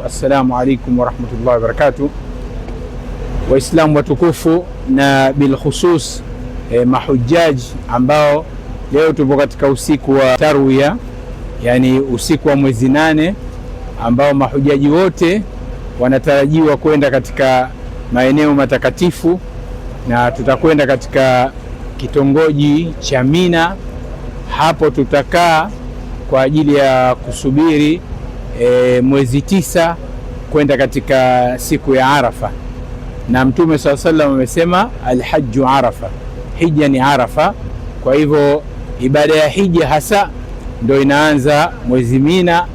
assalamu alaikum warahmatullahi wabarakatuh. Waislamu watukufu na bilkhusus mahujaji ambao leo tupo katika usiku wa tarwiya, yani usiku wa mwezi 8, ambao mahujaji wote wanatarajiwa kwenda katika maeneo matakatifu, na tutakwenda katika kitongoji cha Mina. Hapo tutakaa kwa ajili ya kusubiri mwezi 9 kwenda katika siku ya Arafa. Na Mtume sallallahu alaihi wasallam amesema alhajju Arafa, hija ni Arafa. Kwa hivyo ibada ya hija hasa ndio inaanza mwezi Mina,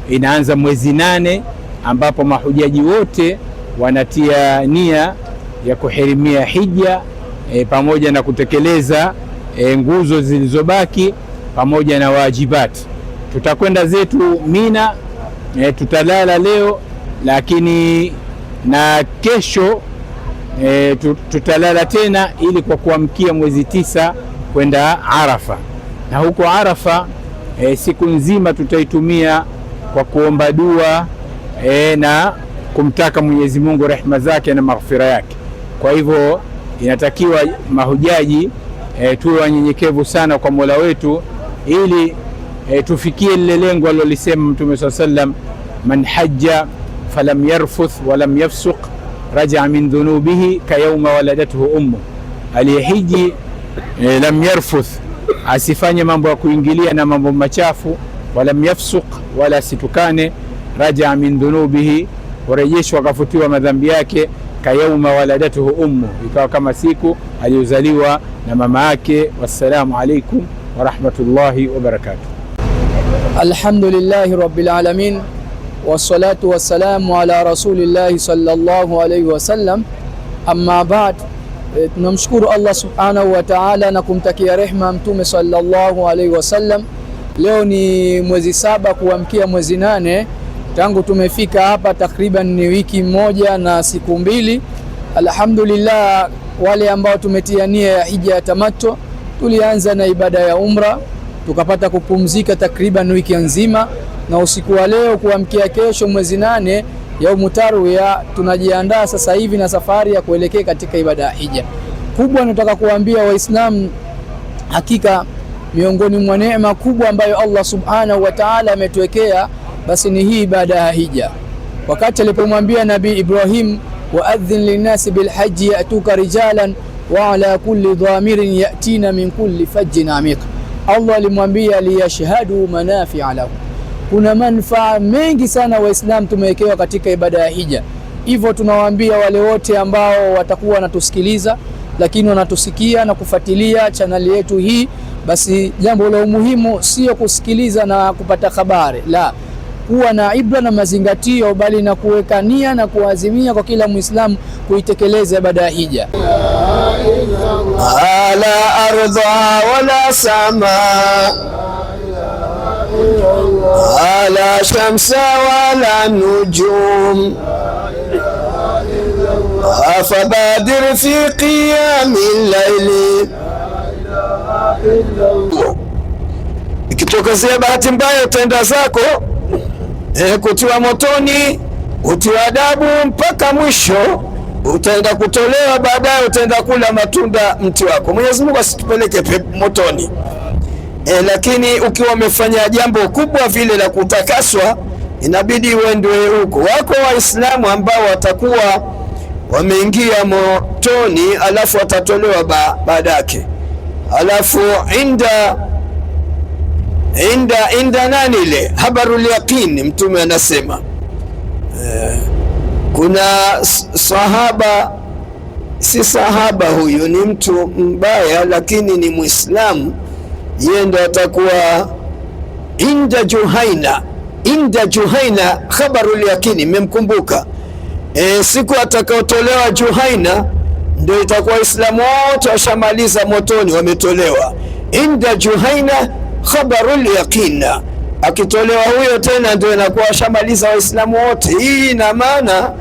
inaanza mwezi 8, ambapo mahujaji wote wanatia nia ya kuhirimia hija pamoja na kutekeleza nguzo zilizobaki pamoja na wajibati. Tutakwenda zetu Mina, tutalala leo, lakini na kesho tutalala tena, ili kwa kuamkia mwezi 9 kwenda Arafa. Na huko Arafa siku nzima tutaitumia kwa kuomba dua na kumtaka Mwenyezi Mungu rehema zake na maghfira yake. Kwa hivyo inatakiwa mahujaji tuwe wanyenyekevu sana kwa Mola wetu, ili tufikie lile lengo alilolisema Mtume sallallahu alaihi wasallam, man hajja falam yarfuth walam yafsuq raja'a min dhunubihi kayawma waladathu ummu. Aliyehiji lam yarfuth, asifanye mambo ya kuingilia na mambo machafu, walam yafsuq, wala situkane, raja'a min dhunubihi, warejeshwa akafutiwa madhambi yake, kayawma waladathu ummu, ikawa kama siku aliyozaliwa na mama yake. Wassalamu alaikum warahmatullahi wabarakatuh. Alhamdulillahi rabbil alamin, wassalatu wassalamu ala rasulillahi sallallahu alayhi wasallam. Amma ba'd, tunamshukuru Allah subhanahu wa ta'ala na kumtakia rehma Mtume sallallahu alayhi wasallam. Leo ni mwezi 7 kuamkia mwezi 8 tangu tumefika hapa, takriban ni wiki 1 na siku 2. Alhamdulillah, wale ambao tumetia nia ya hija ya tamattu, tulianza na ibada ya umra, tukapata kupumzika takriban wiki nzima, na usiku wa leo kuamkia kesho mwezi 8 yaumu tarwiya, tunajiandaa sasa hivi na safari ya kuelekea katika ibada ya hija. Kubwa nataka kuambia Waislamu, hakika miongoni mwa neema kubwa ambayo Allah subhanahu wa ta'ala ametuwekea, basi ni hii ibada ya hija. Wakati alipomwambia Nabii Ibrahim, waadhin linnasi bilhaji yatuka rijalan wa ala kulli dhamirin yatina min kulli fajjin amiq, Allah alimwambia liyashhadu manafi'a lahu. Kuna manufaa mengi sana Waislamu tumewekewa katika ibada ya hija. Hivyo tunawaambia wale wote ambao watakuwa wanatusikiliza lakini wanatusikia na kufuatilia chaneli yetu hii, basi jambo la umuhimu sio kusikiliza na kupata habari, la, kuwa na ibra na mazingatio, bali na kuweka nia na kuazimia kwa kila Muislamu kuitekeleza ibada ya hija. Ala ardha wala sama, ala shamsa wala nujum, afabadir fi qiyamil layli. Ikitokezea bahati mbaya utaenda zako kutiwa motoni, utiwa adabu mpaka mwisho, utaenda kutolewa, baadaye utaenda kula matunda mti wako. Mwenyezi Mungu asitupeleke motoni. Lakini ukiwa umefanya jambo kubwa vile la kutakaswa, inabidi uende huko. Wako Waislamu ambao watakuwa wameingia motoni, alafu watatolewa baadake. Alafu inda nani ile habarul yaqin, Mtume anasema kuna sahaba, si sahaba huyu, ni mtu mbaya lakini ni Muislamu, yeye ndo atakuwa inda Juhaina habarul yaqin. Mmemkumbuka siku atakaotolewa Juhaina, ndio itakuwa Waislamu wote washamaliza motoni, wametolewa. Inda Juhaina khabarul yaqin, akitolewa huyo tena ndio inakuwa washamaliza Waislamu wote. Hii ina maana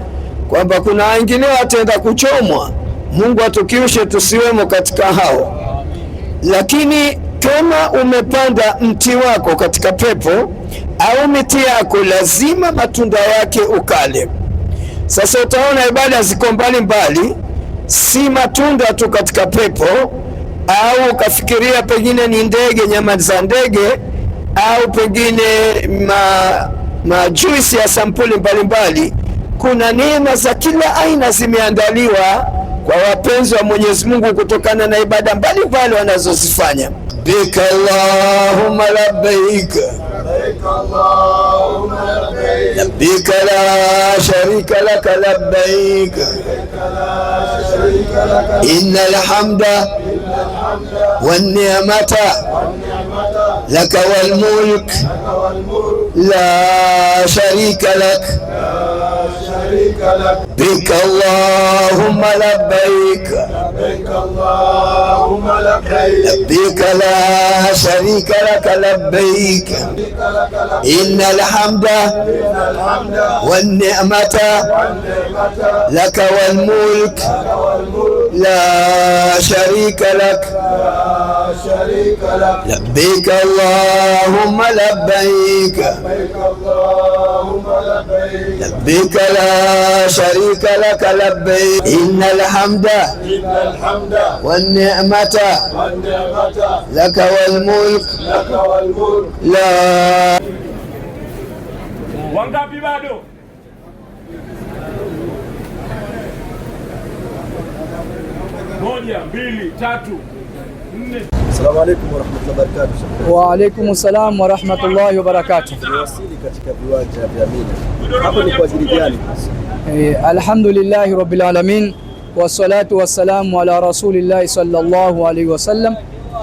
kwamba kuna wengine wataenda kuchomwa. Mungu atukiushe tusiwemo katika hao. Lakini Kama umepanda mti wako katika pepo au miti yako, lazima matunda yake ukale. Sasa utaona ibada ziko mbalimbali, si matunda tu katika pepo, au ukafikiria pengine ni ndege, nyama za ndege, au pengine majuisi ya sampuli mbalimbali. Kuna neema za kila aina zimeandaliwa kwa wapenzi wa Mwenyezi Mungu kutokana na ibada mbalimbali wanazozifanya. Labbaik Allahumma labbaik, labbaik la sharika laka labbaik, innal hamda wan ni'mata laka wal mulk la sharika lak. Labbaik Allahumma labbaik, labbaik la sharika laka labbaik, innal hamda wan ni'mata laka wal mulk la sharika lak. Labbaik Allahumma labbaik, labbaik la sharika laka labbaik, innal hamda wan ni'mata laka wal mulk la. Wangapi bado? Moja, mbili, tatu, nne. Assalamu alaykum wa rahmatullahi wa barakatuh. Wa alaykum assalam wa rahmatullahi wa barakatuh. Tunawasili katika viwanja vya Mina. Hapo ni kwa ajili gani? Alhamdulillahi rabbil alamin wassalatu wassalamu ala rasulillahi sallallahu alayhi wasallam.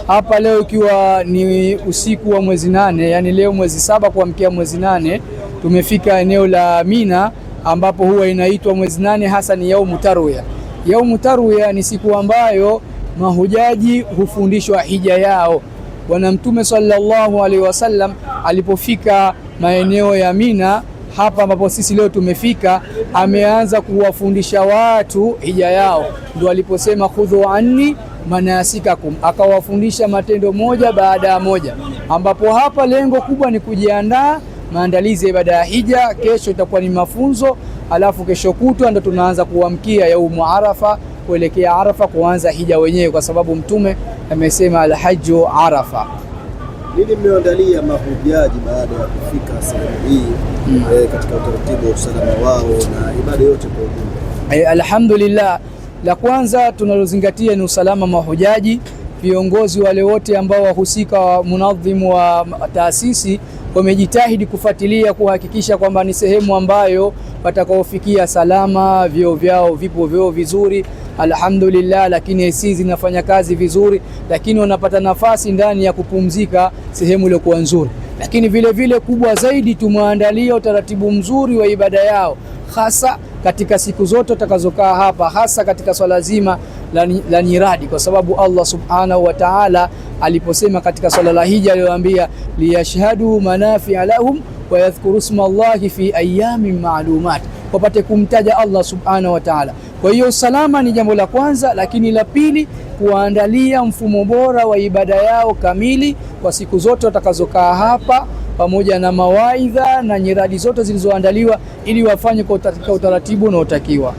Hapa leo ikiwa ni usiku wa mwezi 8, yani leo mwezi 7 kuamkia mwezi 8, tumefika eneo la Mina ambapo huwa inaitwa mwezi 8 hasa ni yaumu tarwiya. Yaumu tarwiya ni siku ambayo mahujaji hufundishwa hija yao. Bwana Mtume sallallahu alaihi wasallam alipofika maeneo ya Mina hapa ambapo sisi leo tumefika, ameanza kuwafundisha watu hija yao, ndio aliposema khudhu anni manasikakum, akawafundisha matendo moja baada ya moja, ambapo hapa lengo kubwa ni kujiandaa maandalizi ya ibada ya hija. Kesho itakuwa ni mafunzo, alafu kesho kutwa ndo tunaanza kuamkia yaumu Arafa, kuelekea Arafa kuanza hija wenyewe, kwa sababu Mtume amesema alhajju Arafa. Nini mmeandalia mahujaji baada ya kufika sehemu hii katika utaratibu wa usalama wao na ibada yote kwa ujumla? Alhamdulillah, la kwanza tunalozingatia ni usalama mahujaji. Viongozi wale wote ambao wahusika wa munadhimu wa taasisi wamejitahidi kufuatilia kuhakikisha kwamba ni sehemu ambayo watakaofikia salama, vyoo vyao vipo vyoo vizuri alhamdulillah, lakini AC zinafanya kazi vizuri, lakini wanapata nafasi ndani ya kupumzika sehemu ile kwa nzuri. Lakini vile vile kubwa zaidi, tumeandalia utaratibu mzuri wa ibada yao, hasa katika siku zote utakazokaa hapa, hasa katika swala zima la nyiradi, kwa sababu Allah subhanahu wa ta'ala aliposema katika swala la hija aliwaambia liyashhadu manafi'a lahum wa yadhkuru isma Allahi fi ayamin ma'lumat, wapate kumtaja Allah subhanahu wa ta'ala. Kwa hiyo usalama ni jambo la kwanza, lakini la pili kuandalia mfumo bora wa ibada yao kamili kwa siku zote watakazokaa hapa, pamoja na mawaidha na nyiradi zote zilizoandaliwa ili wafanye kwa utaratibu unaotakiwa.